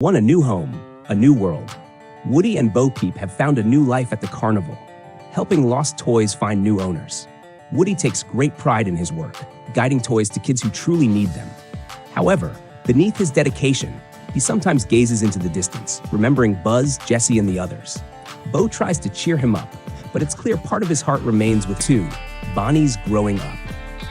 Want a new home, a new world. Woody and Bo Peep have found a new life at the carnival, helping lost toys find new owners. Woody takes great pride in his work, guiding toys to kids who truly need them. However, beneath his dedication, he sometimes gazes into the distance, remembering Buzz, Jessie, and the others. Bo tries to cheer him up, but it's clear part of his heart remains with Bonnie's growing up.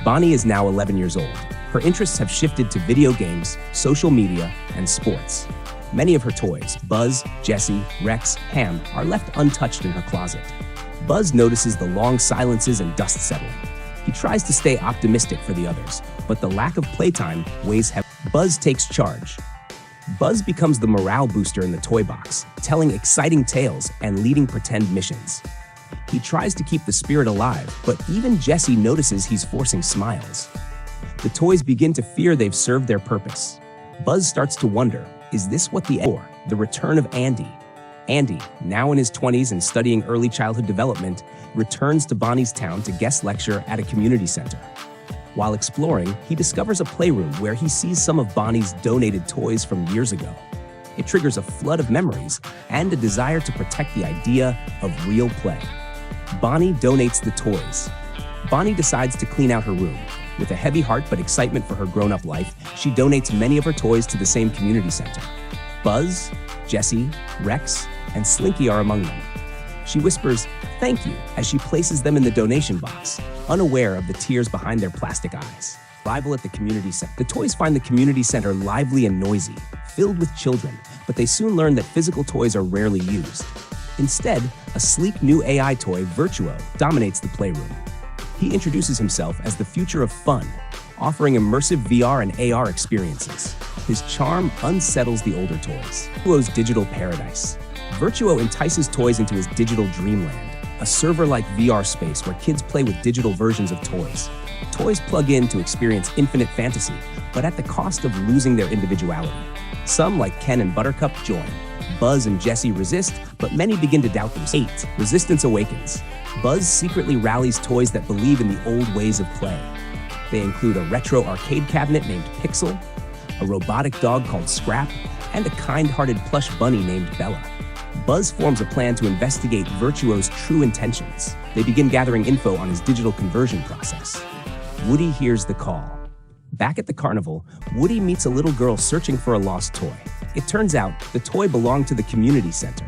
Bonnie is now 11 years old. Her interests have shifted to video games, social media, and sports. Many of her toys, Buzz, Jessie, Rex, Ham, are left untouched in her closet. Buzz notices the long silences and dust settling. He tries to stay optimistic for the others, but the lack of playtime weighs heavy. Buzz takes charge. Buzz becomes the morale booster in the toy box, telling exciting tales and leading pretend missions. He tries to keep the spirit alive, but even Jessie notices he's forcing smiles. The toys begin to fear they've served their purpose. Buzz starts to wonder, is this what the return of Andy? Andy, now in his 20s and studying early childhood development, returns to Bonnie's town to guest lecture at a community center. While exploring, he discovers a playroom where he sees some of Bonnie's donated toys from years ago. It triggers a flood of memories and a desire to protect the idea of real play. Bonnie donates the toys. Bonnie decides to clean out her room. With a heavy heart but excitement for her grown-up life, she donates many of her toys to the same community center. Buzz, Jessie, Rex, and Slinky are among them. She whispers, "Thank you," as she places them in the donation box, unaware of the tears behind their plastic eyes. Arrival at the community center. The toys find the community center lively and noisy, filled with children, but they soon learn that physical toys are rarely used. Instead, a sleek new AI toy, Virtuo, dominates the playroom. He introduces himself as the future of fun, offering immersive VR and AR experiences. His charm unsettles the older toys. Virtuo's digital paradise. Virtuo entices toys into his digital dreamland, a server-like VR space where kids play with digital versions of toys. Toys plug in to experience infinite fantasy, but at the cost of losing their individuality. Some, like Ken and Buttercup, join. Buzz and Jessie resist, but many begin to doubt themselves. 8. Resistance awakens. Buzz secretly rallies toys that believe in the old ways of play. They include a retro arcade cabinet named Pixel, a robotic dog called Scrap, and a kind-hearted plush bunny named Bella. Buzz forms a plan to investigate Virtuo's true intentions. They begin gathering info on his digital conversion process. Woody hears the call. Back at the carnival, Woody meets a little girl searching for a lost toy. It turns out the toy belonged to the community center.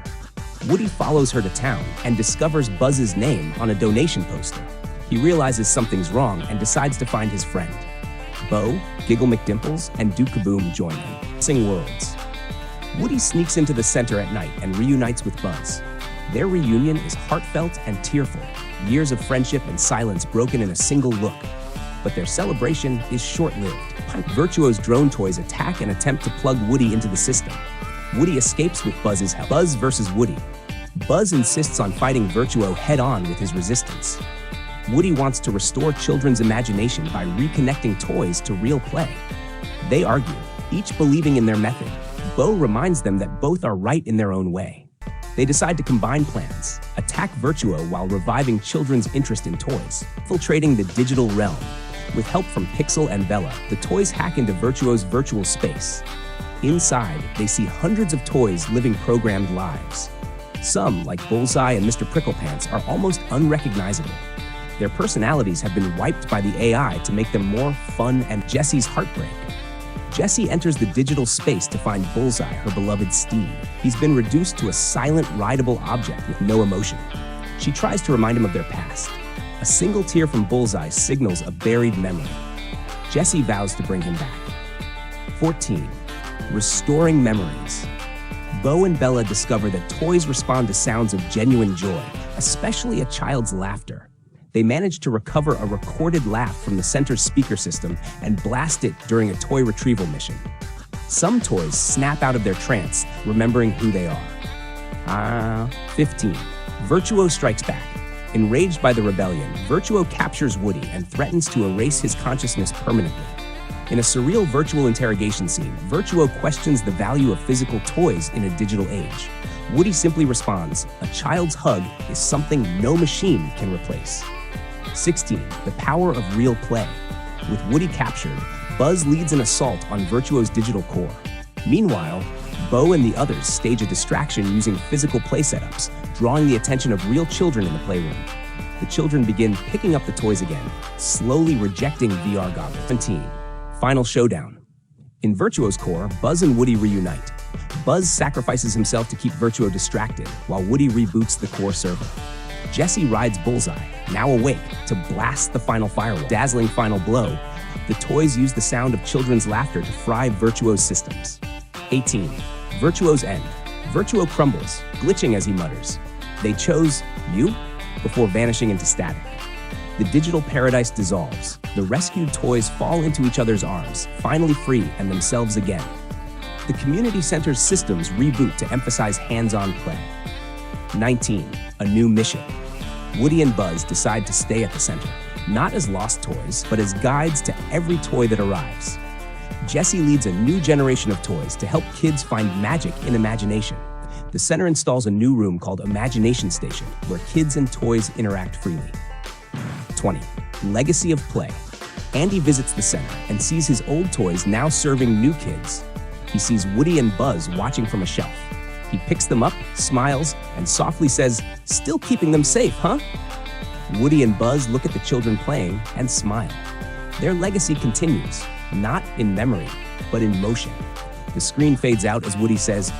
Woody follows her to town and discovers Buzz's name on a donation poster. He realizes something's wrong and decides to find his friend. Bo, Giggle McDimples, and Duke Kaboom join him. Sing worlds. Woody sneaks into the center at night and reunites with Buzz. Their reunion is heartfelt and tearful, years of friendship and silence broken in a single look. But their celebration is short-lived. Virtuo's drone toys attack and attempt to plug Woody into the system. Woody escapes with Buzz's help. Buzz versus Woody. Buzz insists on fighting Virtuo head-on with his resistance. Woody wants to restore children's imagination by reconnecting toys to real play. They argue, each believing in their method. Bo reminds them that both are right in their own way. They decide to combine plans, attack Virtuo while reviving children's interest in toys, infiltrating the digital realm. With help from Pixel and Bella, the toys hack into Virtuo's virtual space. Inside, they see hundreds of toys living programmed lives. Some, like Bullseye and Mr. Pricklepants, are almost unrecognizable. Their personalities have been wiped by the AI to make them more fun and Jessie's heartbreak. Jessie enters the digital space to find Bullseye, her beloved steed. He's been reduced to a silent, rideable object with no emotion. She tries to remind him of their past. A single tear from Bullseye signals a buried memory. Jessie vows to bring him back. 14. Restoring memories. Bo and Bella discover that toys respond to sounds of genuine joy, especially a child's laughter. They manage to recover a recorded laugh from the center's speaker system and blast it during a toy retrieval mission. Some toys snap out of their trance, remembering who they are. 15. Virtuo strikes back. Enraged by the rebellion, Virtuo captures Woody and threatens to erase his consciousness permanently. In a surreal virtual interrogation scene, Virtuo questions the value of physical toys in a digital age. Woody simply responds, "A child's hug is something no machine can replace." 16. The power of real play. With Woody captured, Buzz leads an assault on Virtuo's digital core. Meanwhile, Bo and the others stage a distraction using physical play setups, drawing the attention of real children in the playroom. The children begin picking up the toys again, slowly rejecting VR goggles. 17. Final showdown. In Virtuo's core, Buzz and Woody reunite. Buzz sacrifices himself to keep Virtuo distracted, while Woody reboots the core server. Jessie rides Bullseye, now awake, to blast the final firewall. Dazzling final blow, the toys use the sound of children's laughter to fry Virtuo's systems. 18. Virtuo's end. Virtuo crumbles, glitching as he mutters, "They chose you?" before vanishing into static. The digital paradise dissolves. The rescued toys fall into each other's arms, finally free and themselves again. The community center's systems reboot to emphasize hands-on play. 19. A new mission. Woody and Buzz decide to stay at the center, not as lost toys, but as guides to every toy that arrives. Jessie leads a new generation of toys to help kids find magic in imagination. The center installs a new room called Imagination Station, where kids and toys interact freely. 20. Legacy of play. Andy visits the center and sees his old toys now serving new kids. He sees Woody and Buzz watching from a shelf. He picks them up, smiles, and softly says, "Still keeping them safe, huh?" Woody and Buzz look at the children playing and smile. Their legacy continues, not in memory, but in motion. The screen fades out as Woody says,